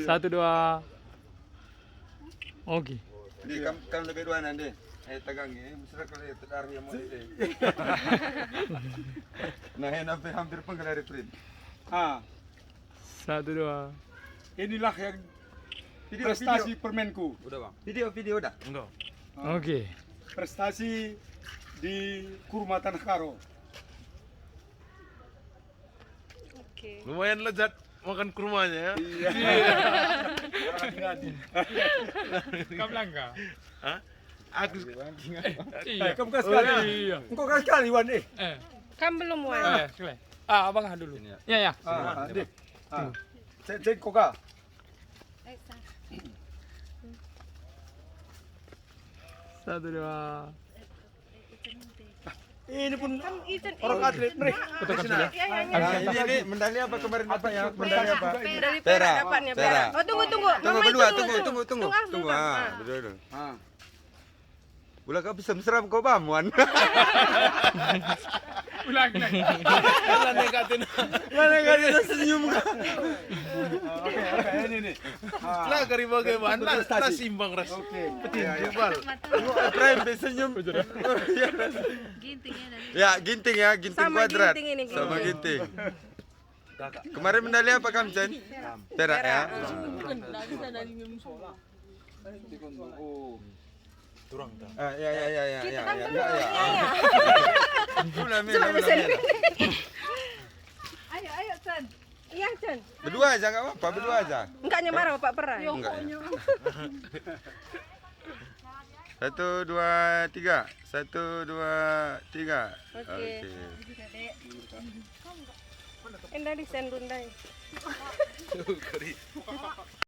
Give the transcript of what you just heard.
Satu, dua. Oke. Di kam lebih dua nanti. Tegangi, misalnya kalau terarah yang mau ini. Nah, hampir penggelar print. Satu, dua. Inilah yang prestasi permenku. Udah bang. Video udah. Enggak. Oke. Prestasi di Kurma Tanah Karo. Oke. Lumayan lezat makan kurmanya ya. Kamu langka. Hah? Aku Iya. Kamu kan sekali. Iya. Engkau kan sekali Wan Kan belum Wan. Sekali. Abang dulu. Ya. Dik. Cek koka. Satu, dua. Ini pun Kan Ican orang atlet nih. Foto kan sudah. Ini medali apa kemarin apa ya? Medali apa? Dari Perak. Perak dapatnya Perak. Perak. Oh tunggu. Tunggu Mama berdua, itu tunggu. Tunggu. Berdua. Ah. Ulah kau bisa seram kau bamuan. Ulang. Mana negatif. Mana kau senyum kau? Oke, ini nih. Lah kari bagaimana? Tak simbang ras. Oke. Jubal. Prime senyum. Ya, ginting Sama kuadrat. ginting ini, Sama ginting. ginting. Kemarin medali apa kamu, Cen? Perak ya. Turang dah. Ya. Kita kan belum Ya. ya. Ulang. Ayo Chan. Iya Chan. Berdua aja enggak apa-apa, berdua aja. Enggaknya marah Bapak Perak. Enggak. Satu, dua, tiga. Oke. Endah di sendundai. Kari.